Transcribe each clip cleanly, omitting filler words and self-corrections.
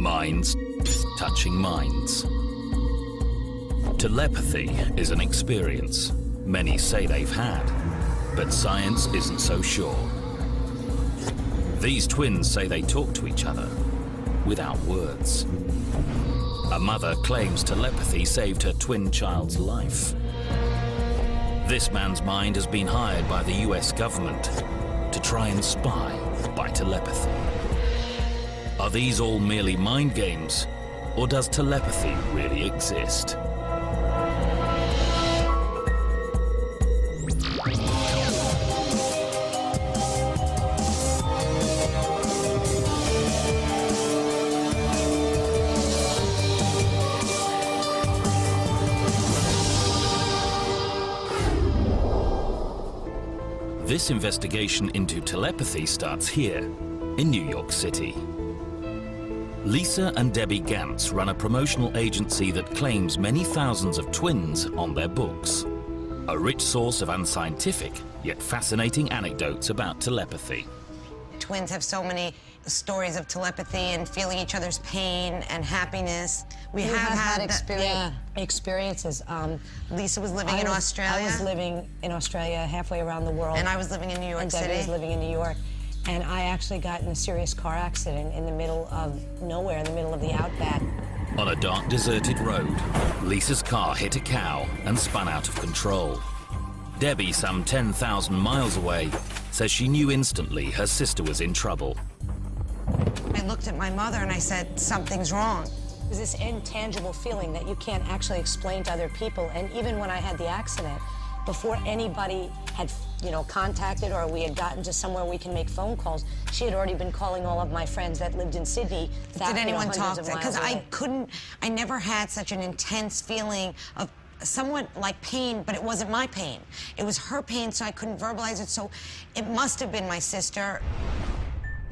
Minds touching minds. Telepathy is an experience many say they've had, but science isn't so sure. These twins say they talk to each other without words. A mother claims telepathy saved her twin child's life. This man's mind has been hired by the US government to try and spy by telepathy. Are these all merely mind games, or does telepathy really exist? This investigation into telepathy starts here, in New York City. Lisa and Debbie Gantz run a promotional agency that claims many thousands of twins on their books. A rich source of unscientific, yet fascinating anecdotes about telepathy. Twins have so many stories of telepathy and feeling each other's pain and happiness. We have had experiences. Lisa was living in Australia. I was living in Australia, halfway around the world. And I was living in New York City. And Debbie was living in New York. And I actually got in a serious car accident in the middle of nowhere, in the middle of the outback. On a dark, deserted road, Lisa's car hit a cow and spun out of control. Debbie, some 10,000 miles away, says she knew instantly her sister was in trouble. I looked at my mother and I said, something's wrong. There's this intangible feeling that you can't actually explain to other people. And even when I had the accident, before anybody had, contacted or we had gotten to somewhere we can make phone calls, she had already been calling all of my friends that lived in Sydney. Did anyone talk to her? Because I never had such an intense feeling of somewhat like pain, but it wasn't my pain. It was her pain, so I couldn't verbalize it, so it must have been my sister.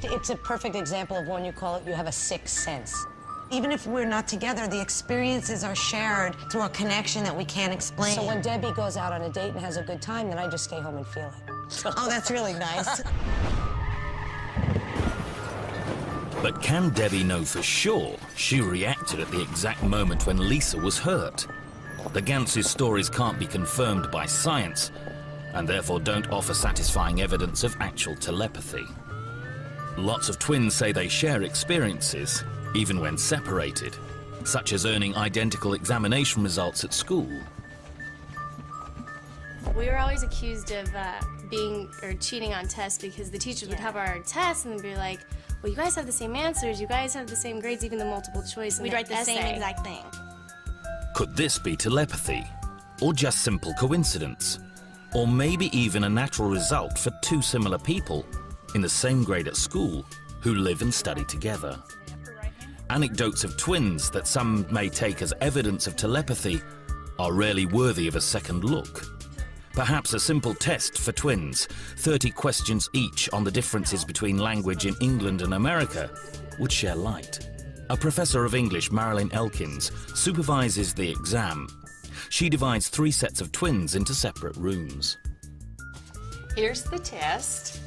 It's a perfect example of when you call it, you have a sixth sense. Even if we're not together, the experiences are shared through a connection that we can't explain. So when Debbie goes out on a date and has a good time, then I just stay home and feel it. Oh, that's really nice. But can Debbie know for sure she reacted at the exact moment when Lisa was hurt? The Gantz's stories can't be confirmed by science, and therefore don't offer satisfying evidence of actual telepathy. Lots of twins say they share experiences, even when separated, such as earning identical examination results at school. We were always accused of cheating on tests because the teachers would have our tests and they'd be like, well, you guys have the same answers, you guys have the same grades, even the multiple choice. We'd write the same exact thing. Could this be telepathy? Or just simple coincidence? Or maybe even a natural result for two similar people in the same grade at school who live and study together? Anecdotes of twins that some may take as evidence of telepathy are rarely worthy of a second look. Perhaps a simple test for twins, 30 questions each on the differences between language in England and America, would share light. A professor of English, Marilyn Elkins, supervises the exam. She divides 3 sets of twins into separate rooms. Here's the test.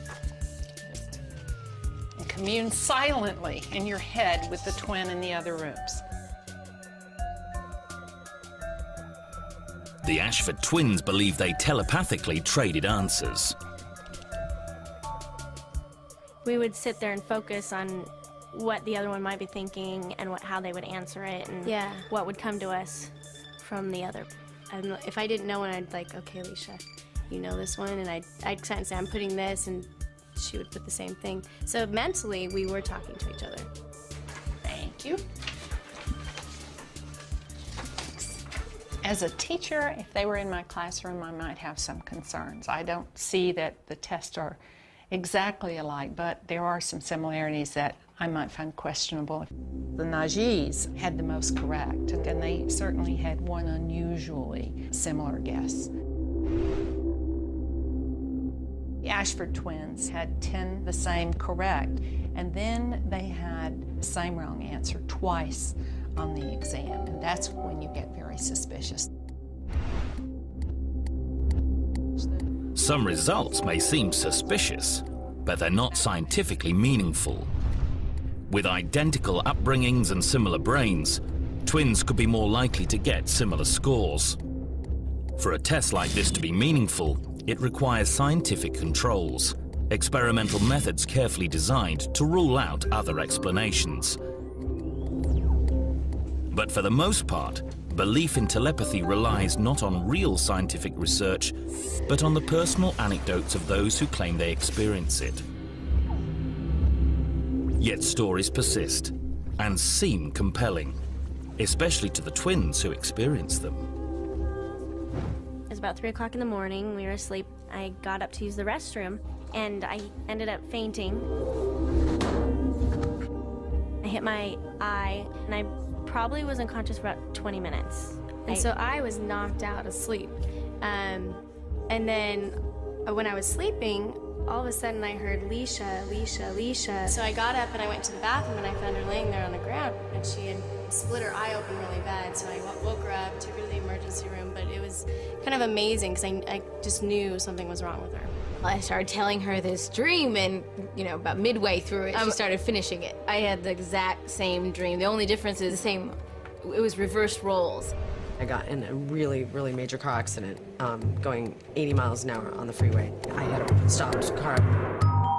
And commune silently in your head with the twin in the other rooms. The Ashford twins believe they telepathically traded answers. We would sit there and focus on what the other one might be thinking and how they would answer it and what would come to us from the other. And if I didn't know one, I'd like, okay, Alicia, you know this one, and I'd kind of say, I'm putting this, and she would put the same thing. So mentally, we were talking to each other. Thank you. As a teacher, if they were in my classroom, I might have some concerns. I don't see that the tests are exactly alike, but there are some similarities that I might find questionable. The Najis had the most correct, and they certainly had one unusually similar guess. The Ashford twins had 10 the same correct, and then they had the same wrong answer twice on the exam, and that's when you get very suspicious. Some results may seem suspicious, but they're not scientifically meaningful. With identical upbringings and similar brains, twins could be more likely to get similar scores. For a test like this to be meaningful, it requires scientific controls, experimental methods carefully designed to rule out other explanations. But for the most part, belief in telepathy relies not on real scientific research, but on the personal anecdotes of those who claim they experience it. Yet stories persist and seem compelling, especially to the twins who experience them. It was about 3 o'clock in the morning. We were asleep. I got up to use the restroom, and I ended up fainting. I hit my eye, and I probably was unconscious for about 20 minutes. And so I was knocked out asleep. And then when I was sleeping, all of a sudden I heard Leisha, Leisha, Leisha. So I got up and I went to the bathroom and I found her laying there on the ground, and she had split her eye open really bad. So I woke her up, took her to the emergency room, but it was kind of amazing because I just knew something was wrong with her. I started telling her this dream, and, you know, about midway through it, she started finishing it. I had the exact same dream. The only difference is it was reversed roles. I got in a really, really major car accident, going 80 miles an hour on the freeway. I had a stopped car,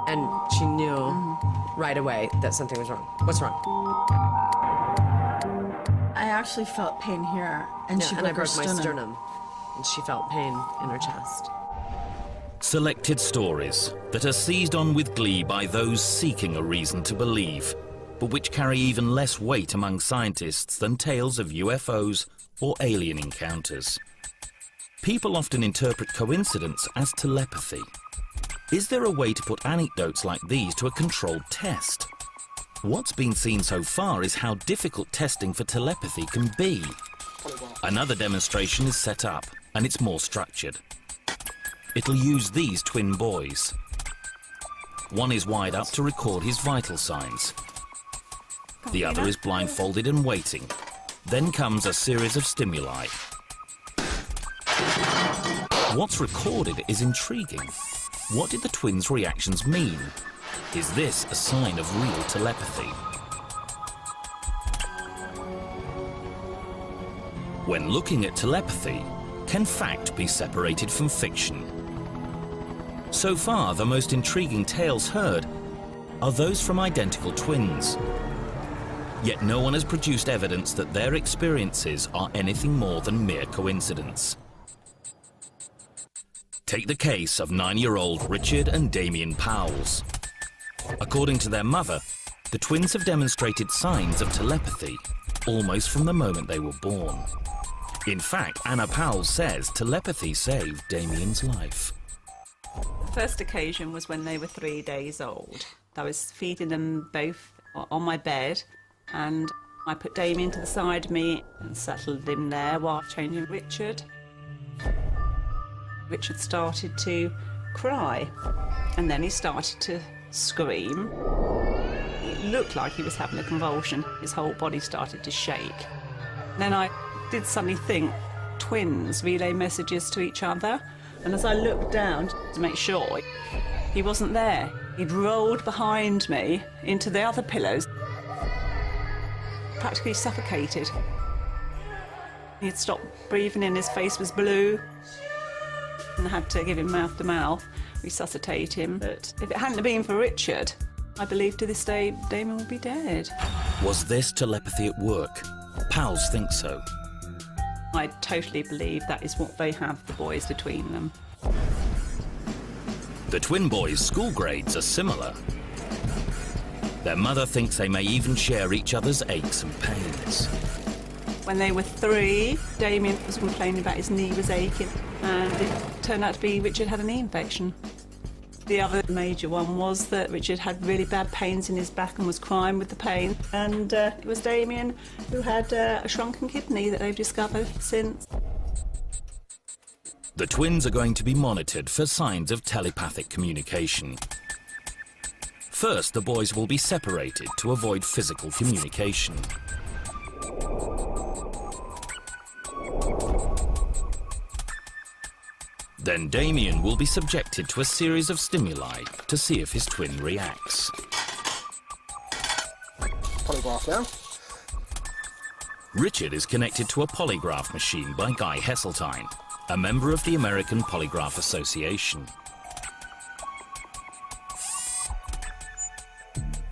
and she knew right away that something was wrong. What's wrong? I actually felt pain here, and she broke I broke her my sternum, and she felt pain in her chest. Selected stories that are seized on with glee by those seeking a reason to believe, but which carry even less weight among scientists than tales of UFOs or alien encounters. People often interpret coincidence as telepathy. Is there a way to put anecdotes like these to a controlled test? What's been seen so far is how difficult testing for telepathy can be. Another demonstration is set up, and it's more structured. It'll use these twin boys. One is wired up to record his vital signs. The other is blindfolded and waiting. Then comes a series of stimuli. What's recorded is intriguing. What did the twins' reactions mean? Is this a sign of real telepathy? When looking at telepathy, can fact be separated from fiction? So far, the most intriguing tales heard are those from identical twins. Yet no one has produced evidence that their experiences are anything more than mere coincidence. Take the case of 9-year-old Richard and Damien Powles. According to their mother, the twins have demonstrated signs of telepathy almost from the moment they were born. In fact, Anna Powles says telepathy saved Damien's life. The first occasion was when they were 3 days old. I was feeding them both on my bed, and I put Damien to the side of me and settled him there while changing Richard. Richard started to cry, and then he started to scream. It looked like he was having a convulsion. His whole body started to shake. Then I did suddenly think, twins relay messages to each other, and as I looked down to make sure, he wasn't there. He'd rolled behind me into the other pillows, practically suffocated. He'd stopped breathing in, his face was blue, and I had to give him mouth to mouth, resuscitate him. But if it hadn't been for Richard, I believe to this day Damien would be dead. Was this telepathy at work? Powles thinks so. I totally believe that is what they have, the boys between them. The twin boys' school grades are similar. Their mother thinks they may even share each other's aches and pains. When they were 3, Damien was complaining about his knee was aching, and it turned out to be Richard had a knee infection. The other major one was that Richard had really bad pains in his back and was crying with the pain, and it was Damien who had a shrunken kidney that they've discovered since. The twins are going to be monitored for signs of telepathic communication. First, the boys will be separated to avoid physical communication. Then Damien will be subjected to a series of stimuli to see if his twin reacts. polygraph now. Richard is connected to a polygraph machine by Guy Hesseltine, a member of the American Polygraph Association.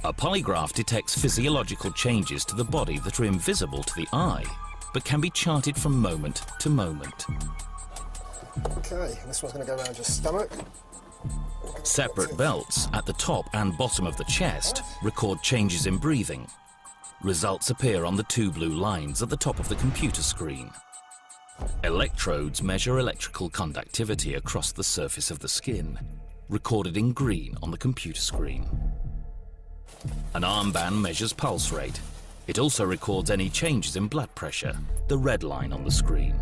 A polygraph detects physiological changes to the body that are invisible to the eye, but can be charted from moment to moment. Okay, this one's going to go around your stomach. Separate belts at the top and bottom of the chest record changes in breathing. Results appear on the 2 blue lines at the top of the computer screen. Electrodes measure electrical conductivity across the surface of the skin, recorded in green on the computer screen. An armband measures pulse rate. It also records any changes in blood pressure, the red line on the screen.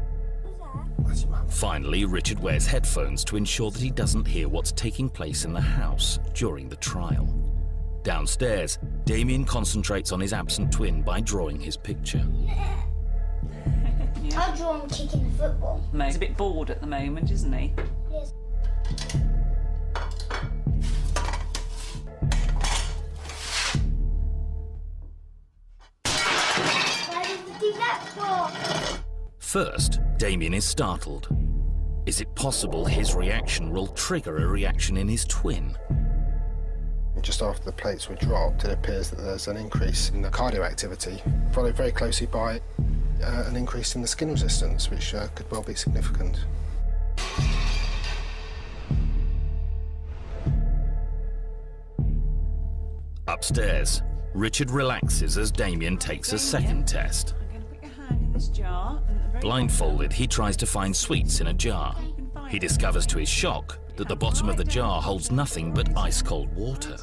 Finally, Richard wears headphones to ensure that he doesn't hear what's taking place in the house during the trial. Downstairs, Damien concentrates on his absent twin by drawing his picture. I'll draw him kicking the football. He's a bit bored at the moment, isn't he? Yes. Why did you do that for? First, Damien is startled. Is it possible his reaction will trigger a reaction in his twin? Just after the plates were dropped, it appears that there's an increase in the cardio activity, followed very closely by an increase in the skin resistance, which could well be significant. Upstairs, Richard relaxes as Damien takes a second test. I'm going to put your hand in this jar. Blindfolded, he tries to find sweets in a jar. He discovers to his shock that the bottom of the jar holds nothing but ice-cold water.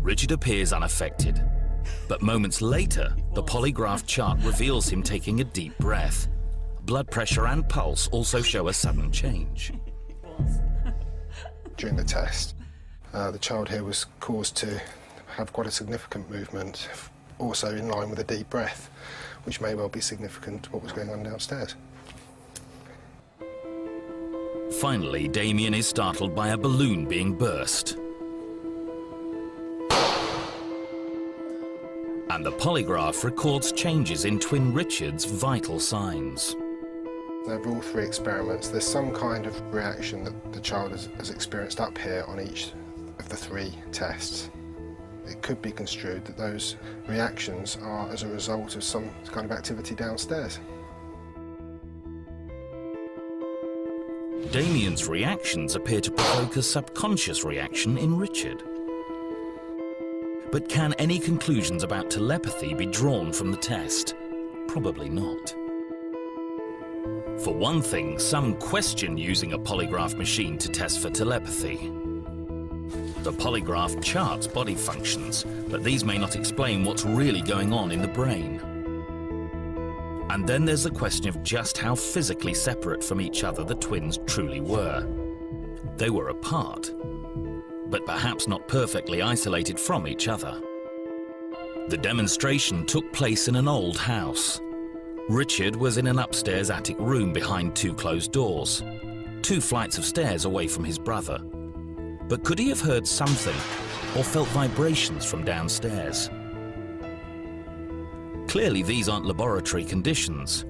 Richard appears unaffected, but moments later, the polygraph chart reveals him taking a deep breath. Blood pressure and pulse also show a sudden change. During the test, the child here was caused to have quite a significant movement, also in line with a deep breath, which may well be significant to what was going on downstairs. Finally, Damien is startled by a balloon being burst. And the polygraph records changes in twin Richard's vital signs. Over all 3 experiments, there's some kind of reaction that the child has experienced up here on each of the 3 tests. It could be construed that those reactions are as a result of some kind of activity downstairs. Damien's reactions appear to provoke a subconscious reaction in Richard. But can any conclusions about telepathy be drawn from the test? Probably not. For one thing, some question using a polygraph machine to test for telepathy. The polygraph charts body functions, but these may not explain what's really going on in the brain. And then there's the question of just how physically separate from each other the twins truly were. They were apart, but perhaps not perfectly isolated from each other. The demonstration took place in an old house. Richard was in an upstairs attic room behind 2 closed doors, 2 flights of stairs away from his brother. But could he have heard something or felt vibrations from downstairs? Clearly, these aren't laboratory conditions.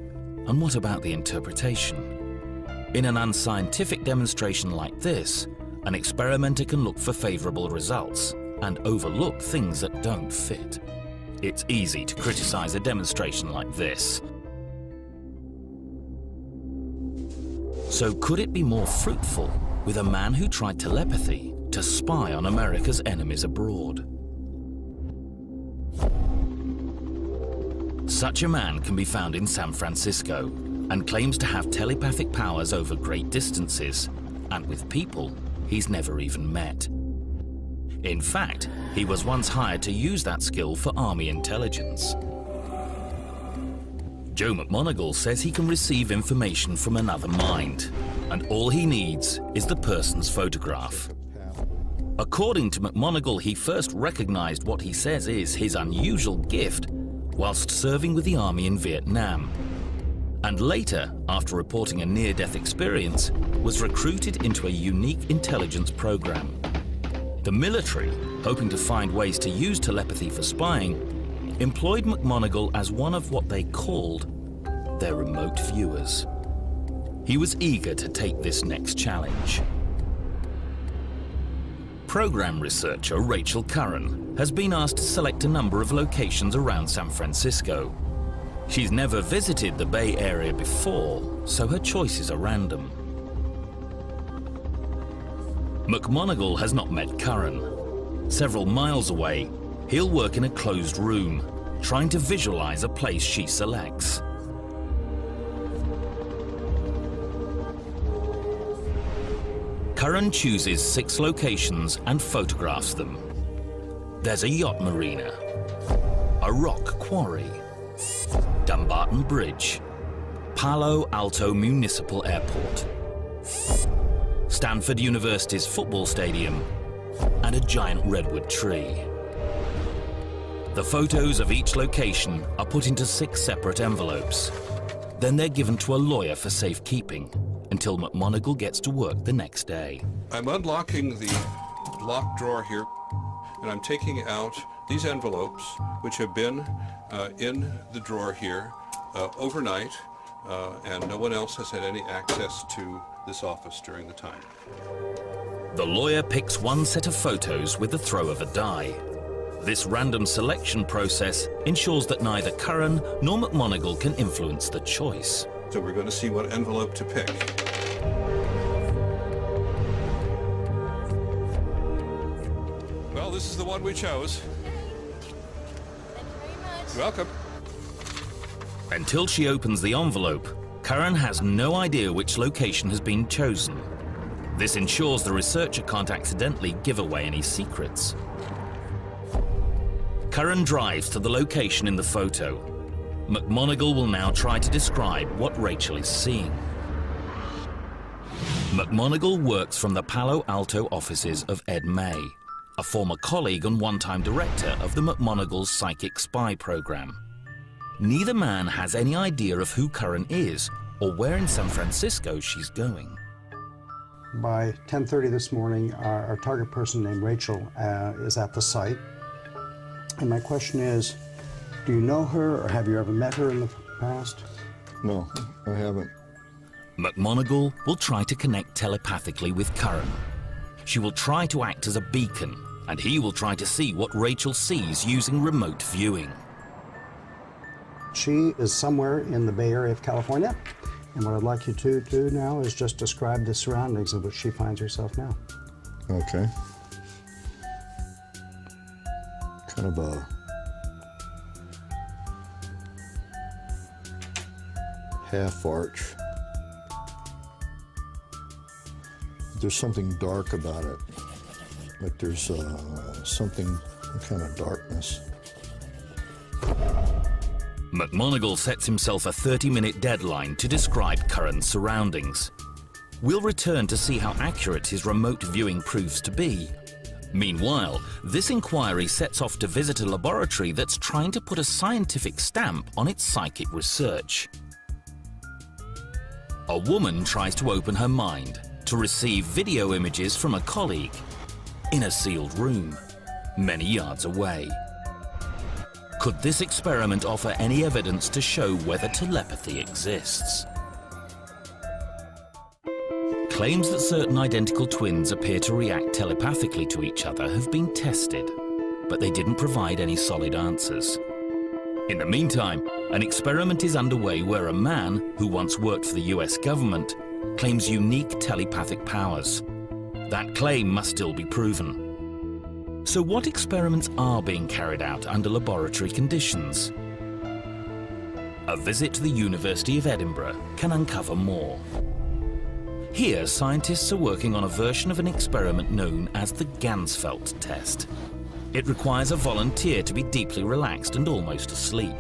And what about the interpretation? In an unscientific demonstration like this, an experimenter can look for favorable results and overlook things that don't fit. It's easy to criticize a demonstration like this. So could it be more fruitful with a man who tried telepathy to spy on America's enemies abroad? Such a man can be found in San Francisco and claims to have telepathic powers over great distances, and with people he's never even met. In fact, he was once hired to use that skill for Army intelligence. Joe McMoneagle says he can receive information from another mind, and all he needs is the person's photograph. According to McMoneagle, he first recognized what he says is his unusual gift whilst serving with the Army in Vietnam, and later, after reporting a near-death experience, was recruited into a unique intelligence program. The military, hoping to find ways to use telepathy for spying, employed McMonagall as one of what they called their remote viewers. He was eager to take this next challenge. Program researcher Rachel Curran has been asked to select a number of locations around San Francisco. She's never visited the Bay Area before, so her choices are random. McMonagall has not met Curran. Several miles away, he'll work in a closed room, trying to visualize a place she selects. Curran chooses 6 locations and photographs them. There's a yacht marina, a rock quarry, Dumbarton Bridge, Palo Alto Municipal Airport, Stanford University's football stadium, and a giant redwood tree. The photos of each location are put into 6 separate envelopes. Then they're given to a lawyer for safekeeping until McMonagall gets to work the next day. I'm unlocking the locked drawer here, and I'm taking out these envelopes, which have been in the drawer here overnight, and no one else has had any access to this office during the time. The lawyer picks one set of photos with the throw of a die. This random selection process ensures that neither Curran nor McMonagall can influence the choice. So we're going to see what envelope to pick. Well, this is the one we chose. You're welcome. Until she opens the envelope, Curran has no idea which location has been chosen. This ensures the researcher can't accidentally give away any secrets. Curran drives to the location in the photo. McMonagall will now try to describe what Rachel is seeing. McMonagall works from the Palo Alto offices of Ed May, a former colleague and one-time director of the McMonagall's psychic spy program. Neither man has any idea of who Curran is or where in San Francisco she's going. By 10:30 this morning, our target person named Rachel is at the site. And my question is, do you know her or have you ever met her in the past? No, I haven't. McMonagall will try to connect telepathically with Curran. She will try to act as a beacon, and he will try to see what Rachel sees using remote viewing. She is somewhere in the Bay Area of California, and what I'd like you to do now is just describe the surroundings in which she finds herself now. Okay. Kind of a half arch. There's something dark about it. Like there's something kind of darkness. McMonagall sets himself a 30-minute deadline to describe Curran's surroundings. We'll return to see how accurate his remote viewing proves to be. Meanwhile, this inquiry sets off to visit a laboratory that's trying to put a scientific stamp on its psychic research. A woman tries to open her mind to receive video images from a colleague in a sealed room, many yards away. Could this experiment offer any evidence to show whether telepathy exists? Claims that certain identical twins appear to react telepathically to each other have been tested, but they didn't provide any solid answers. In the meantime, an experiment is underway where a man who once worked for the US government claims unique telepathic powers. That claim must still be proven. So what experiments are being carried out under laboratory conditions? A visit to the University of Edinburgh can uncover more. Here, scientists are working on a version of an experiment known as the Ganzfeld test. It requires a volunteer to be deeply relaxed and almost asleep.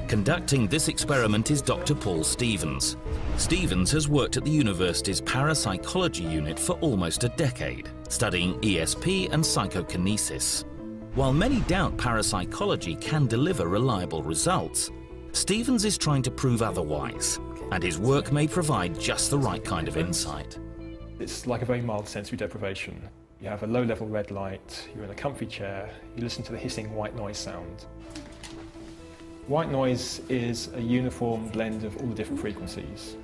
Conducting this experiment is Dr. Paul Stevens. Stevens has worked at the university's parapsychology unit for almost a decade, studying ESP and psychokinesis. While many doubt parapsychology can deliver reliable results, Stevens is trying to prove otherwise, and his work may provide just the right kind of insight. It's like a very mild sensory deprivation. You have a low-level red light, you're in a comfy chair, you listen to the hissing white noise sound. White noise is a uniform blend of all the different frequencies.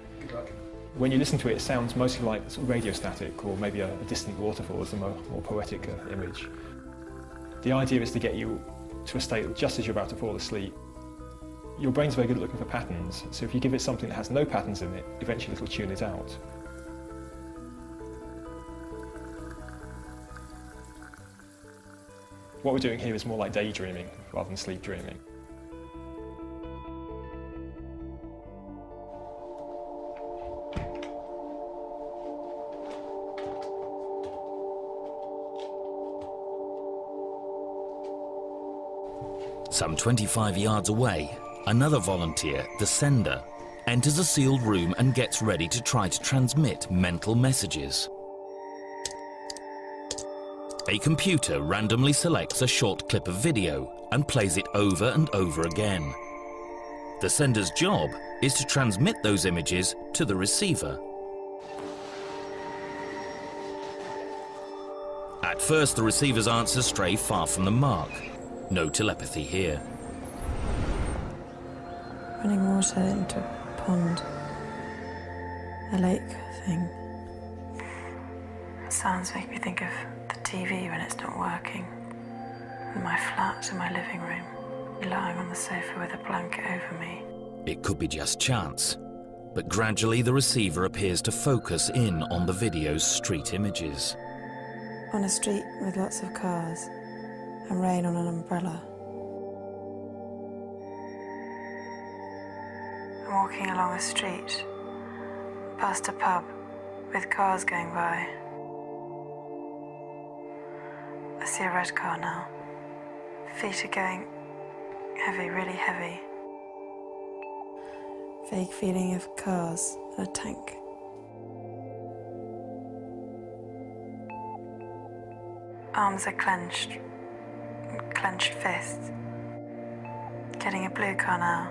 When you listen to it, it sounds mostly like sort of radio static, or maybe a distant waterfall as a more poetic image. The idea is to get you to a state just as you're about to fall asleep. Your brain's very good at looking for patterns, so if you give it something that has no patterns in it, eventually it'll tune it out. What we're doing here is more like daydreaming rather than sleep dreaming. Some 25 yards away, another volunteer, the sender, enters a sealed room and gets ready to try to transmit mental messages. A computer randomly selects a short clip of video and plays it over and over again. The sender's job is to transmit those images to the receiver. At first, the receiver's answers stray far from the mark. No telepathy here. Running water into a pond. A lake thing. Sounds make me think of the TV when it's not working. In my flat in my living room. Lying on the sofa with a blanket over me. It could be just chance, but gradually the receiver appears to focus in on the video's street images. On a street with lots of cars. And rain on an umbrella. I'm walking along a street, past a pub with cars going by. I see a red car now. Feet are going heavy, really heavy. Vague feeling of cars and a tank. Arms are clenched. Clenched fists. Getting a blue car now,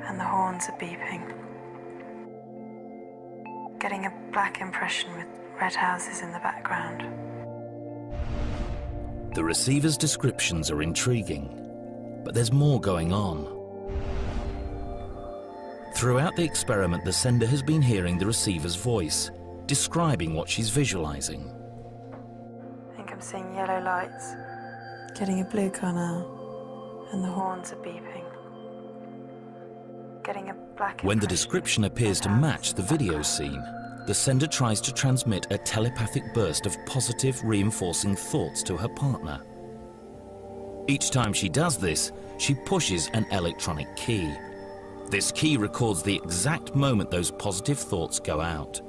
and the horns are beeping. Getting a black impression with red houses in the background. The receiver's descriptions are intriguing, but there's more going on. Throughout the experiment, the sender has been hearing the receiver's voice, describing what she's visualizing. I think I'm seeing yellow lights. Getting a blue car now, and the horns are beeping. Getting a black. When the description appears to match the video scene, the sender tries to transmit a telepathic burst of positive, reinforcing thoughts to her partner. Each time she does this, she pushes an electronic key. This key records the exact moment those positive thoughts go out.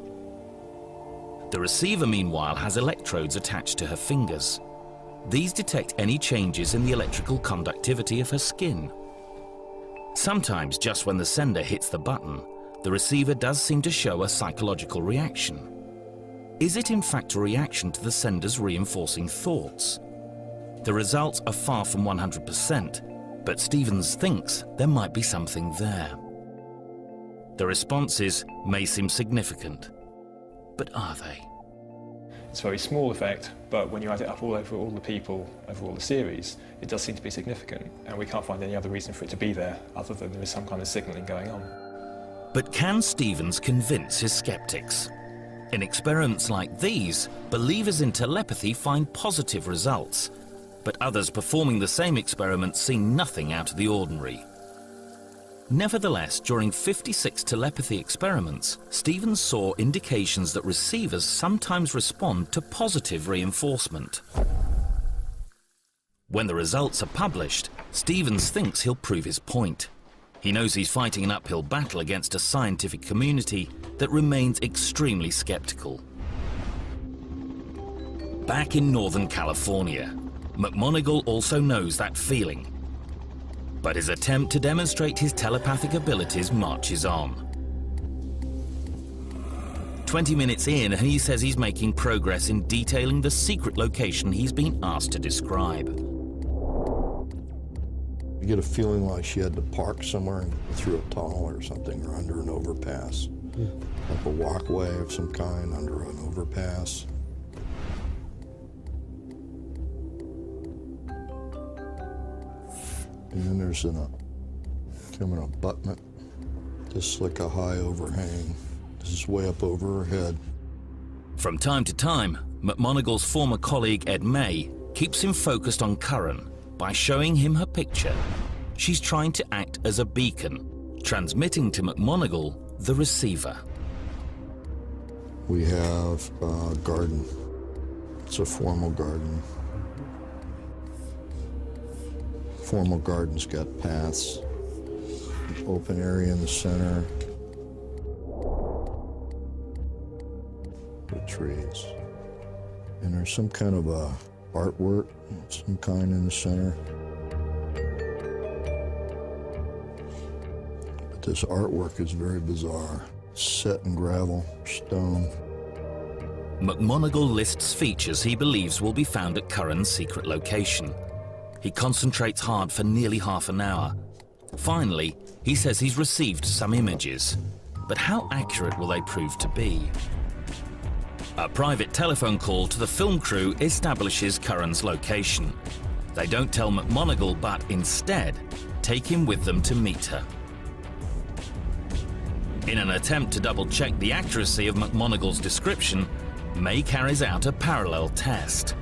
The receiver, meanwhile, has electrodes attached to her fingers. These detect any changes in the electrical conductivity of her skin. Sometimes, just when the sender hits the button, the receiver does seem to show a psychological reaction. Is it in fact a reaction to the sender's reinforcing thoughts? The results are far from 100%, but Stevens thinks there might be something there. The responses may seem significant, but are they? It's a very small effect, but when you add it up all over all the people, over all the series, it does seem to be significant, and we can't find any other reason for it to be there other than there is some kind of signalling going on. But can Stevens convince his skeptics? In experiments like these, believers in telepathy find positive results, but others performing the same experiments see nothing out of the ordinary. Nevertheless, during 56 telepathy experiments, Stevens saw indications that receivers sometimes respond to positive reinforcement. When the results are published, Stevens thinks he'll prove his point. He knows he's fighting an uphill battle against a scientific community that remains extremely skeptical. Back in Northern California, McMonigal also knows that feeling. But his attempt to demonstrate his telepathic abilities marches on. 20 minutes in, and he says he's making progress in detailing the secret location he's been asked to describe. You get a feeling like she had to park somewhere and go through a tunnel or something, or under an overpass. Up a walkway of some kind, under an overpass. And there's kind of an abutment, just like a high overhang. This is way up over her head. From time to time, McMonagle's former colleague Ed May keeps him focused on Curran by showing him her picture. She's trying to act as a beacon, transmitting to McMonagle the receiver. We have a garden. It's a formal garden. Formal garden's got paths, an open area in the center, with trees. And there's some kind of a artwork, some kind in the center. But this artwork is very bizarre. Set in gravel, stone. McMonagle lists features he believes will be found at Curran's secret location. He concentrates hard for nearly half an hour. Finally, he says he's received some images. But how accurate will they prove to be? A private telephone call to the film crew establishes Curran's location. They don't tell McMonagle, but instead take him with them to meet her. In an attempt to double-check the accuracy of McMonagle's description, May carries out a parallel test.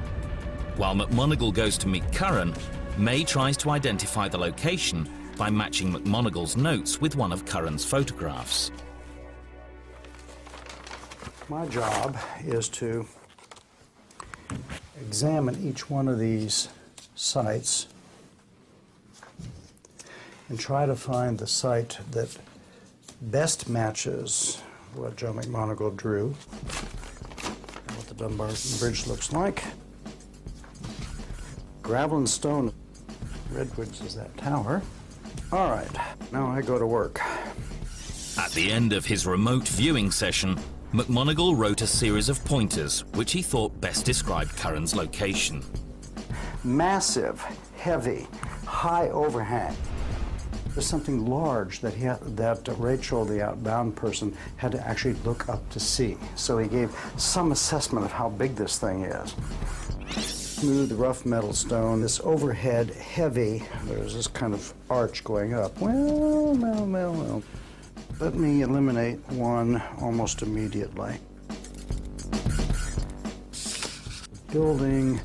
While McMonagle goes to meet Curran, May tries to identify the location by matching McMonagle's notes with one of Curran's photographs. My job is to examine each one of these sites and try to find the site that best matches what Joe McMonagle drew and what the Dumbarton Bridge looks like. Gravel and stone. Redwoods is that tower. All right, now I go to work. At the end of his remote viewing session, McMonagle wrote a series of pointers which he thought best described Curran's location. Massive, heavy, high overhang. There's something large that Rachel, the outbound person, had to actually look up to see. So he gave some assessment of how big this thing is. Smooth, rough metal stone, this overhead, heavy, there's this kind of arch going up. Well. Let me eliminate one almost immediately. Building,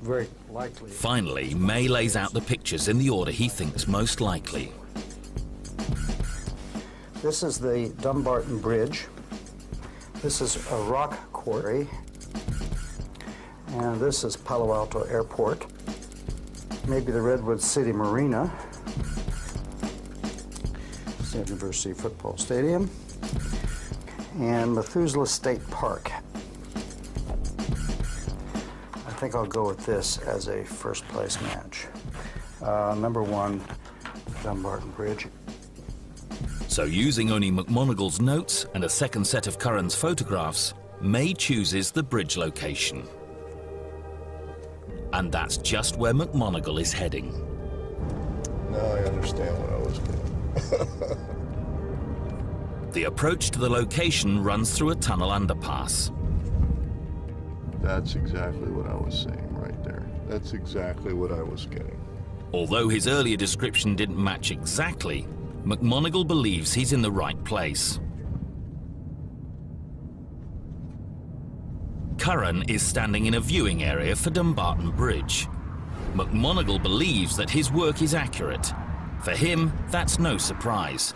very likely. Finally, May lays out the pictures in the order he thinks most likely. This is the Dumbarton Bridge. This is a rock quarry. And this is Palo Alto Airport. Maybe the Redwood City Marina. State University Football Stadium. And Methuselah State Park. I think I'll go with this as a first place match. Number one, Dumbarton Bridge. So using only McMonagle's notes and a second set of Curran's photographs, May chooses the bridge location. And that's just where McMonagle is heading. Now I understand what I was getting. The approach to the location runs through a tunnel underpass. That's exactly what I was saying right there. That's exactly what I was getting. Although his earlier description didn't match exactly, McMonagle believes he's in the right place. Curran is standing in a viewing area for Dumbarton Bridge. McMonagle believes that his work is accurate. For him, that's no surprise.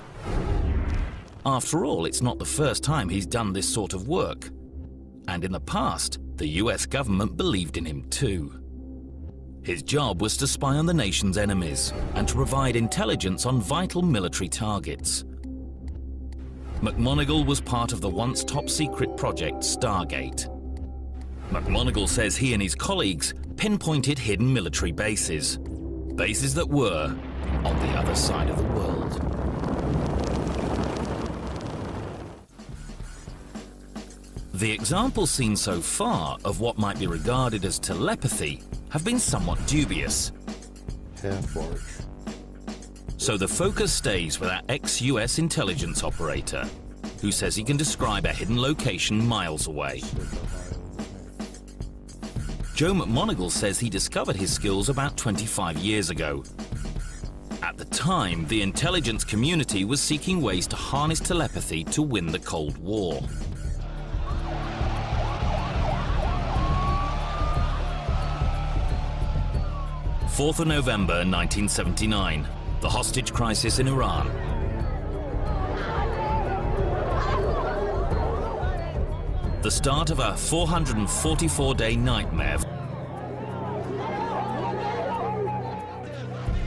After all, it's not the first time he's done this sort of work. And in the past, the US government believed in him too. His job was to spy on the nation's enemies and to provide intelligence on vital military targets. McMonagle was part of the once top-secret project Stargate. McMonagle says he and his colleagues pinpointed hidden military bases. Bases that were on the other side of the world. The examples seen so far of what might be regarded as telepathy have been somewhat dubious. Half-arch. So the focus stays with our ex-US intelligence operator, who says he can describe a hidden location miles away. Joe McMoneagle says he discovered his skills about 25 years ago. At the time, the intelligence community was seeking ways to harness telepathy to win the Cold War. November 4th, 1979, the hostage crisis in Iran. The start of a 444-day nightmare.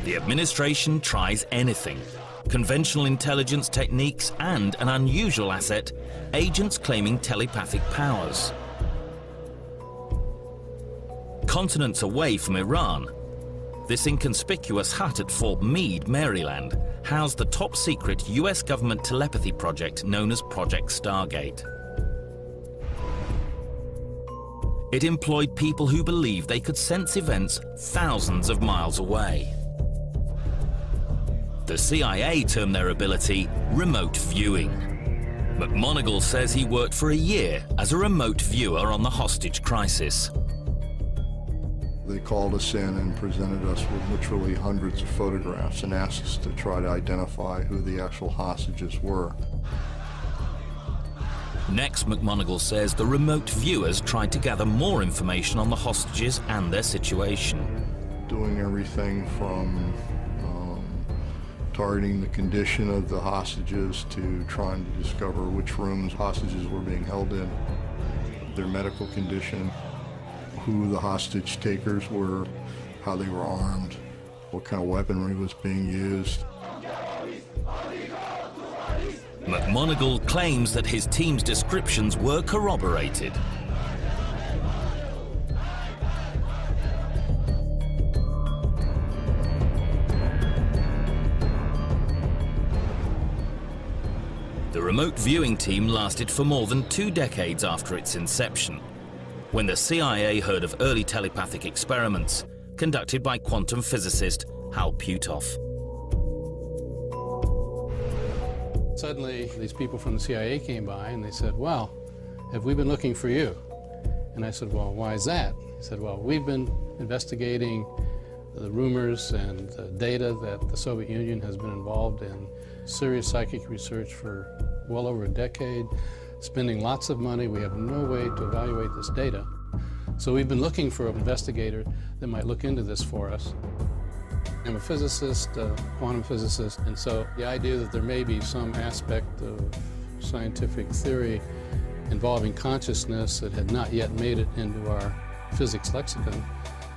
The administration tries anything. Conventional intelligence techniques and an unusual asset, agents claiming telepathic powers. Continents away from Iran, this inconspicuous hut at Fort Meade, Maryland, housed the top-secret US government telepathy project known as Project Stargate. It employed people who believed they could sense events thousands of miles away. The CIA termed their ability remote viewing. McMoneagle says he worked for a year as a remote viewer on the hostage crisis. They called us in and presented us with literally hundreds of photographs and asked us to try to identify who the actual hostages were. Next, McMoneagle says the remote viewers tried to gather more information on the hostages and their situation. Doing everything from targeting the condition of the hostages to trying to discover which rooms hostages were being held in, their medical condition, who the hostage takers were, how they were armed, what kind of weaponry was being used. McMoneagle claims that his team's descriptions were corroborated. The remote viewing team lasted for more than 2 decades after its inception, when the CIA heard of early telepathic experiments conducted by quantum physicist Hal Puthoff. Suddenly, these people from the CIA came by and they said, "Well, have we been looking for you?" And I said, "Well, why is that?" He said, "Well, we've been investigating the rumors and the data that the Soviet Union has been involved in serious psychic research for well over a decade, spending lots of money. We have no way to evaluate this data. So we've been looking for an investigator that might look into this for us." I'm a physicist, a quantum physicist, and so the idea that there may be some aspect of scientific theory involving consciousness that had not yet made it into our physics lexicon,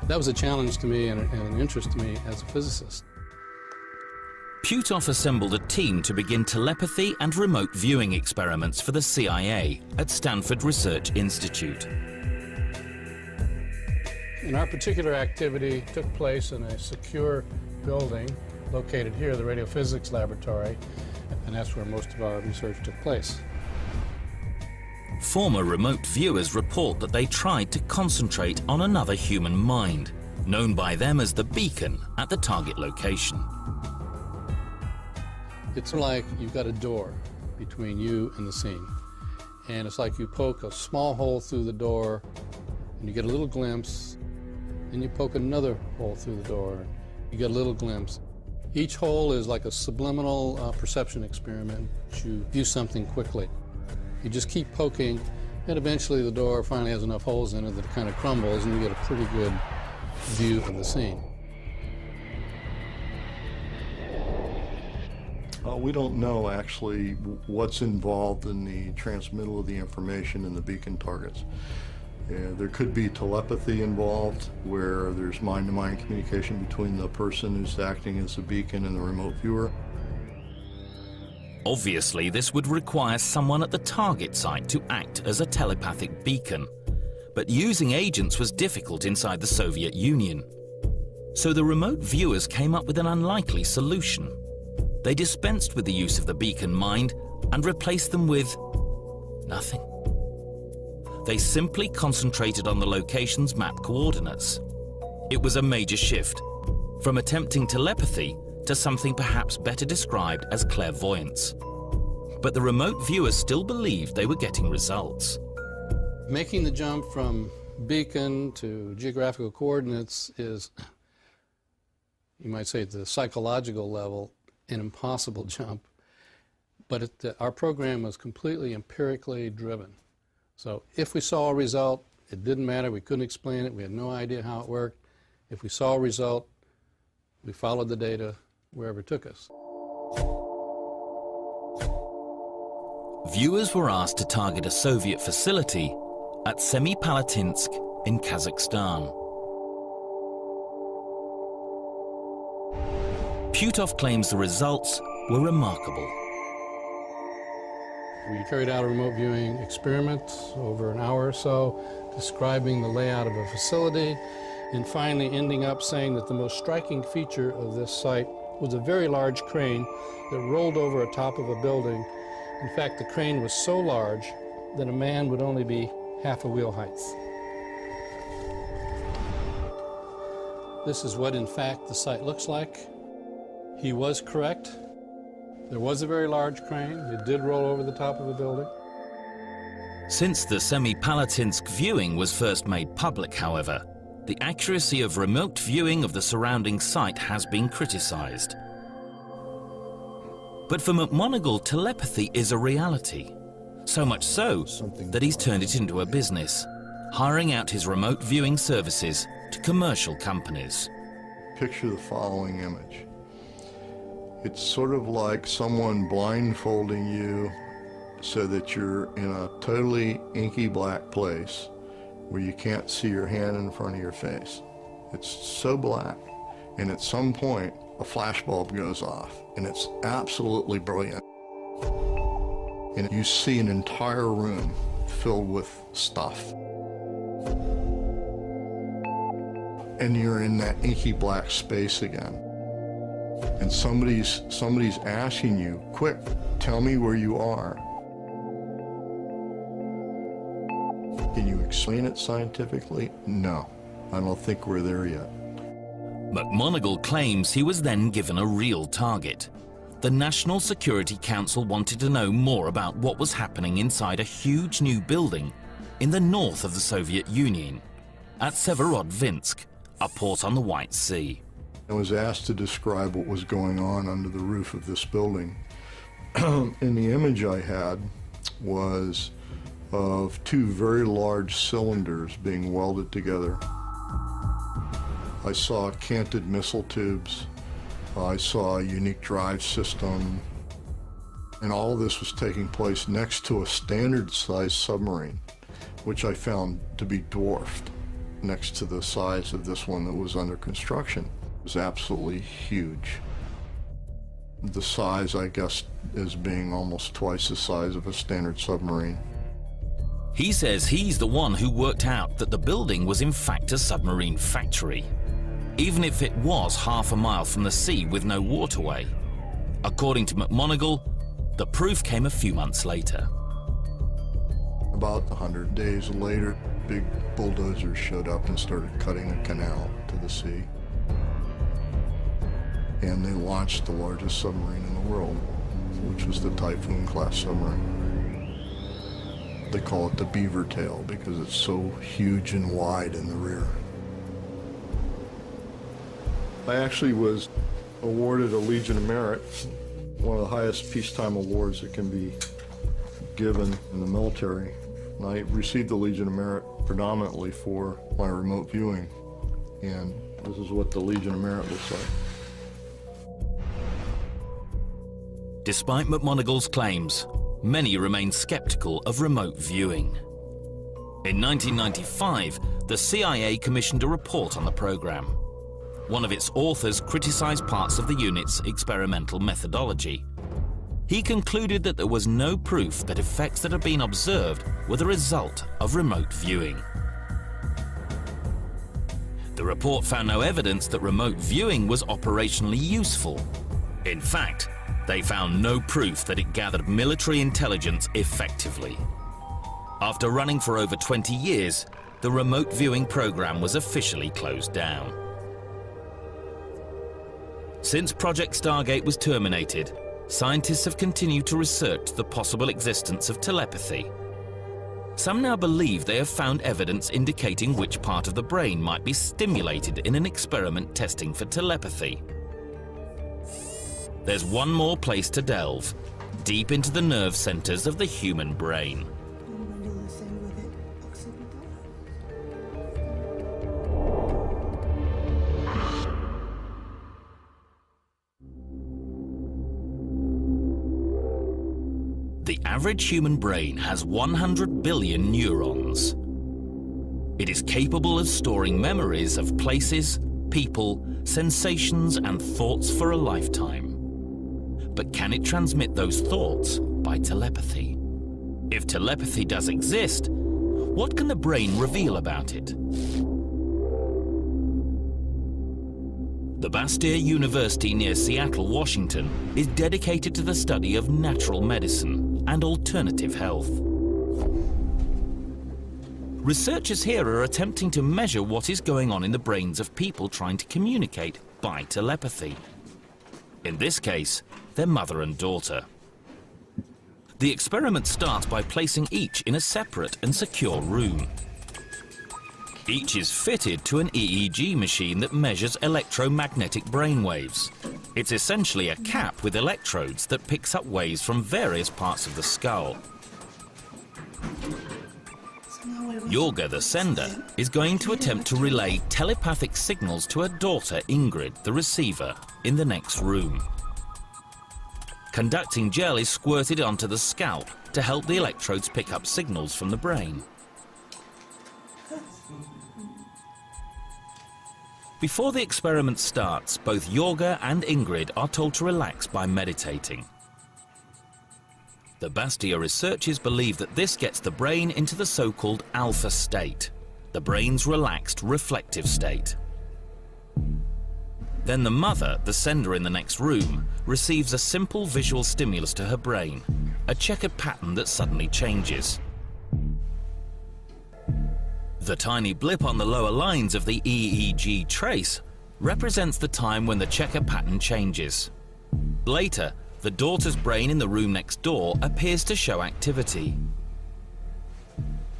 that was a challenge to me and an interest to me as a physicist. Puthoff assembled a team to begin telepathy and remote viewing experiments for the CIA at Stanford Research Institute. And our particular activity took place in a secure building located here, the radiophysics laboratory, and that's where most of our research took place. Former remote viewers report that they tried to concentrate on another human mind, known by them as the beacon at the target location. It's like you've got a door between you and the scene. And it's like you poke a small hole through the door and you get a little glimpse, and you poke another hole through the door, and you get a little glimpse. Each hole is like a subliminal perception experiment. You view something quickly. You just keep poking, and eventually the door finally has enough holes in it that it kind of crumbles, and you get a pretty good view of the scene. We don't know actually what's involved in the transmittal of the information in the beacon targets. There could be telepathy involved, where there's mind-to-mind communication between the person who's acting as the beacon and the remote viewer. Obviously, this would require someone at the target site to act as a telepathic beacon. But using agents was difficult inside the Soviet Union. So the remote viewers came up with an unlikely solution. They dispensed with the use of the beacon mind and replaced them with nothing. They simply concentrated on the location's map coordinates. It was a major shift, from attempting telepathy to something perhaps better described as clairvoyance. But the remote viewers still believed they were getting results. Making the jump from beacon to geographical coordinates is, you might say at the psychological level, an impossible jump. But our program was completely empirically driven. So if we saw a result, it didn't matter, we couldn't explain it, we had no idea how it worked. If we saw a result, we followed the data wherever it took us. Viewers were asked to target a Soviet facility at Semipalatinsk in Kazakhstan. Putov claims the results were remarkable. We carried out a remote viewing experiment over an hour or so, describing the layout of a facility, and finally ending up saying that the most striking feature of this site was a very large crane that rolled over a top of a building. In fact, the crane was so large that a man would only be half a wheel height. This is what, in fact, the site looks like. He was correct. There was a very large crane. It did roll over the top of a building. Since the Semipalatinsk viewing was first made public, however, the accuracy of remote viewing of the surrounding site has been criticized. But for McMoneagle, telepathy is a reality. So much so that he's turned it into a business, hiring out his remote viewing services to commercial companies. Picture the following image. It's sort of like someone blindfolding you so that you're in a totally inky black place where you can't see your hand in front of your face. It's so black, and at some point a flashbulb goes off, and it's absolutely brilliant. And you see an entire room filled with stuff. And you're in that inky black space again. And somebody's asking you, quick, tell me where you are. Can you explain it scientifically? No, I don't think we're there yet. McMoneagle claims he was then given a real target. The National Security Council wanted to know more about what was happening inside a huge new building in the north of the Soviet Union, at Severodvinsk, a port on the White Sea. I was asked to describe what was going on under the roof of this building. And the image I had was of two very large cylinders being welded together. I saw canted missile tubes. I saw a unique drive system. And all of this was taking place next to a standard-sized submarine, which I found to be dwarfed next to the size of this one that was under construction. It was absolutely huge. The size, I guess, is being almost twice the size of a standard submarine. He says he's the one who worked out that the building was in fact a submarine factory, even if it was half a mile from the sea with no waterway. According to McMoneagle, the proof came a few months later. About 100 days later, big bulldozers showed up and started cutting a canal to the sea. And they launched the largest submarine in the world, which was the Typhoon-class submarine. They call it the beaver tail because it's so huge and wide in the rear. I actually was awarded a Legion of Merit, one of the highest peacetime awards that can be given in the military. And I received the Legion of Merit predominantly for my remote viewing, and this is what the Legion of Merit looks like. Despite McMoneagle's claims, many remain skeptical of remote viewing. In 1995, the CIA commissioned a report on the program. One of its authors criticized parts of the unit's experimental methodology. He concluded that there was no proof that effects that had been observed were the result of remote viewing. The report found no evidence that remote viewing was operationally useful. In fact, they found no proof that it gathered military intelligence effectively. After running for over 20 years, the remote viewing program was officially closed down. Since Project Stargate was terminated, scientists have continued to research the possible existence of telepathy. Some now believe they have found evidence indicating which part of the brain might be stimulated in an experiment testing for telepathy. There's one more place to delve, deep into the nerve centers of the human brain. The average human brain has 100 billion neurons. It is capable of storing memories of places, people, sensations, and thoughts for a lifetime. But can it transmit those thoughts by telepathy? If telepathy does exist, what can the brain reveal about it? The Bastyr University near Seattle, Washington, is dedicated to the study of natural medicine and alternative health. Researchers here are attempting to measure what is going on in the brains of people trying to communicate by telepathy. In this case, their mother and daughter. The experiment starts by placing each in a separate and secure room. Each is fitted to an EEG machine that measures electromagnetic brainwaves. It's essentially a cap with electrodes that picks up waves from various parts of the skull. Jorge, the sender, is going to attempt to relay telepathic signals to her daughter Ingrid, the receiver, in the next room. Conducting gel is squirted onto the scalp to help the electrodes pick up signals from the brain. Before the experiment starts, both Jorge and Ingrid are told to relax by meditating. The Bastyr researchers believe that this gets the brain into the so-called alpha state, the brain's relaxed, reflective state. Then the mother, the sender in the next room, receives a simple visual stimulus to her brain, a checkered pattern that suddenly changes. The tiny blip on the lower lines of the EEG trace represents the time when the checker pattern changes. Later, the daughter's brain in the room next door appears to show activity.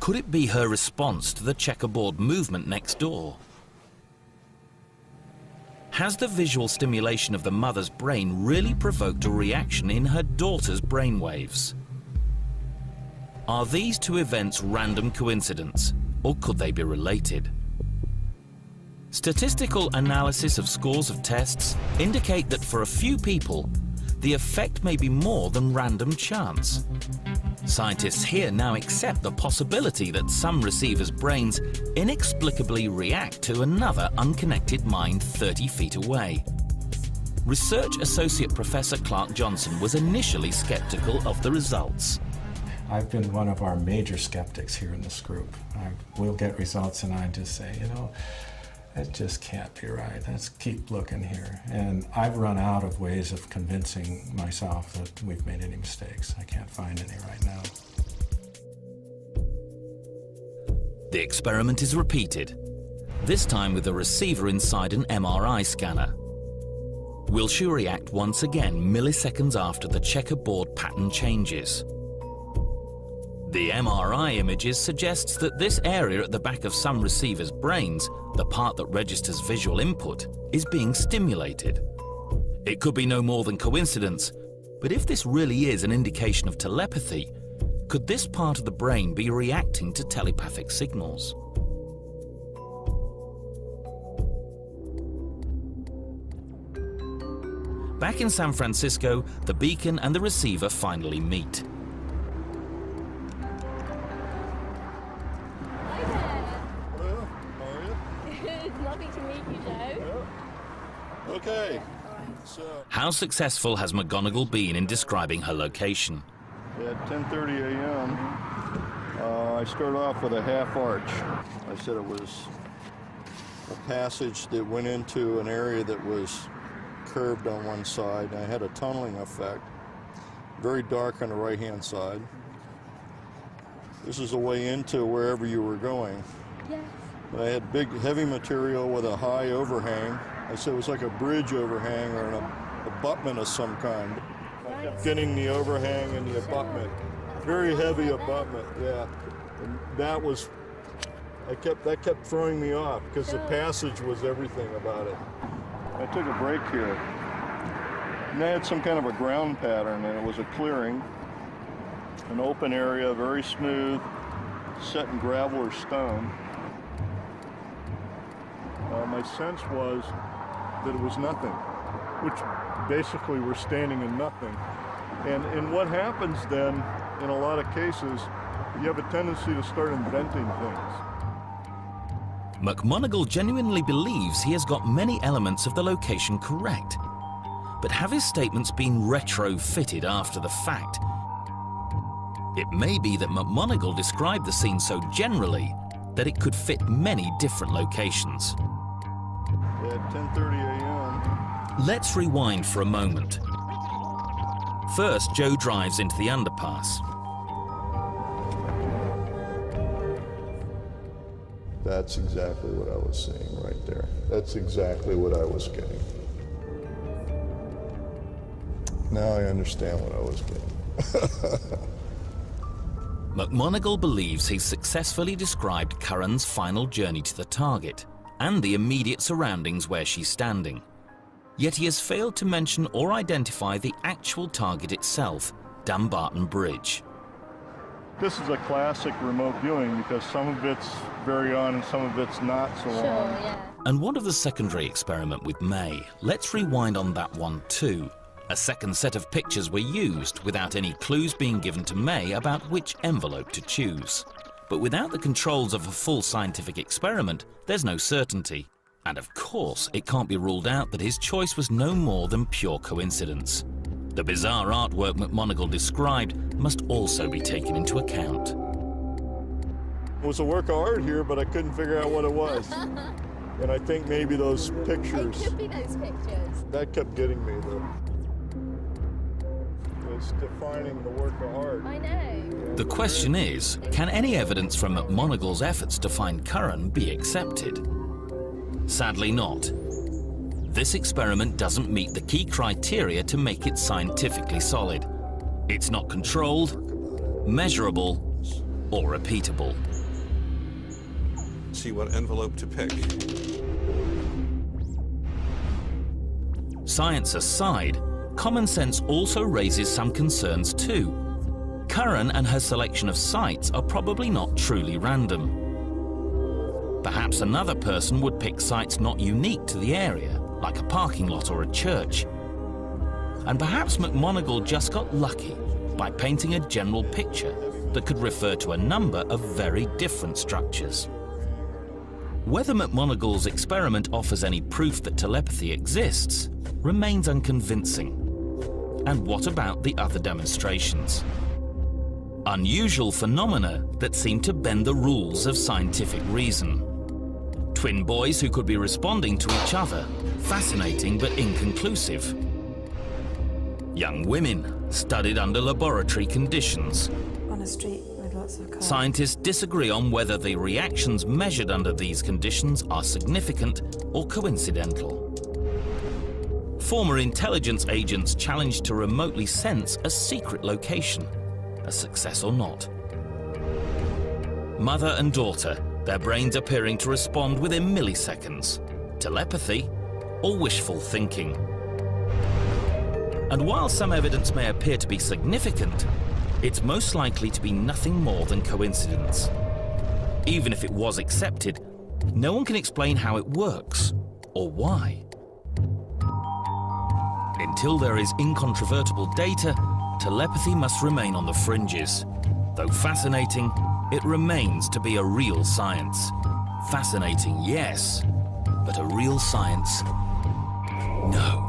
Could it be her response to the checkerboard movement next door? Has the visual stimulation of the mother's brain really provoked a reaction in her daughter's brainwaves? Are these two events random coincidence, or could they be related? Statistical analysis of scores of tests indicate that for a few people, the effect may be more than random chance. Scientists here now accept the possibility that some receivers' brains inexplicably react to another unconnected mind 30 feet away. Research Associate Professor Clark Johnson was initially skeptical of the results. I've been one of our major skeptics here in this group. We'll get results and I just say, you know, it just can't be right. Let's keep looking here. And I've run out of ways of convincing myself that we've made any mistakes. I can't find any right now. The experiment is repeated, this time with a receiver inside an MRI scanner. Will she react once again milliseconds after the checkerboard pattern changes? The MRI images suggests that this area at the back of some receivers' brains, the part that registers visual input, is being stimulated. It could be no more than coincidence, but if this really is an indication of telepathy, could this part of the brain be reacting to telepathic signals? Back in San Francisco, the beacon and the receiver finally meet. Okay. How successful has McGonigal been in describing her location? At 10:30 a.m., I started off with a half arch. I said it was a passage that went into an area that was curved on one side. I had a tunneling effect, very dark on the right-hand side. This is a way into wherever you were going. Yes. I had big, heavy material with a high overhang. I said it was like a bridge overhang or an abutment of some kind. I kept getting the overhang and the abutment. Very heavy abutment, yeah. And that kept throwing me off because the passage was everything about it. I took a break here. And I had some kind of a ground pattern, and it was a clearing, an open area, very smooth, set in gravel or stone. My sense was that it was nothing, which basically we're standing in nothing. And what happens then, in a lot of cases, you have a tendency to start inventing things. McMonagle genuinely believes he has got many elements of the location correct. But have his statements been retrofitted after the fact? It may be that McMonagle described the scene so generally that it could fit many different locations. At 10:30 a.m. Let's rewind for a moment. First, Joe drives into the underpass. That's exactly what I was seeing right there. That's exactly what I was getting. Now I understand what I was getting. McMonagle believes he's successfully described Curran's final journey to the target and the immediate surroundings where she's standing. Yet he has failed to mention or identify the actual target itself, Dumbarton Bridge. This is a classic remote viewing because some of it's very on and some of it's not so on. And what of the secondary experiment with May? Let's rewind on that one too. A second set of pictures were used without any clues being given to May about which envelope to choose. But without the controls of a full scientific experiment, there's no certainty. And of course, it can't be ruled out that his choice was no more than pure coincidence. The bizarre artwork McMonagle described must also be taken into account. It was a work of art here, but I couldn't figure out what it was. And I think maybe those pictures. It could be those pictures. That kept getting me, though. It's defining the work of art. I know. The question is, can any evidence from McMonagle's efforts to find Curran be accepted? Sadly not. This experiment doesn't meet the key criteria to make it scientifically solid. It's not controlled, measurable, or repeatable. See what envelope to pick. Science aside, common sense also raises some concerns too. Curran and her selection of sites are probably not truly random. Perhaps another person would pick sites not unique to the area, like a parking lot or a church. And perhaps McMonagle just got lucky by painting a general picture that could refer to a number of very different structures. Whether McMonagle's experiment offers any proof that telepathy exists remains unconvincing. And what about the other demonstrations? Unusual phenomena that seem to bend the rules of scientific reason. Twin boys who could be responding to each other, fascinating but inconclusive. Young women studied under laboratory conditions. On a street with lots of cars. Scientists disagree on whether the reactions measured under these conditions are significant or coincidental. Former intelligence agents challenged to remotely sense a secret location, a success or not. Mother and daughter, their brains appearing to respond within milliseconds. Telepathy or wishful thinking. And while some evidence may appear to be significant, it's most likely to be nothing more than coincidence. Even if it was accepted, no one can explain how it works or why. Until there is incontrovertible data, telepathy must remain on the fringes. Though fascinating, it remains to be a real science. Fascinating, yes, but a real science, no.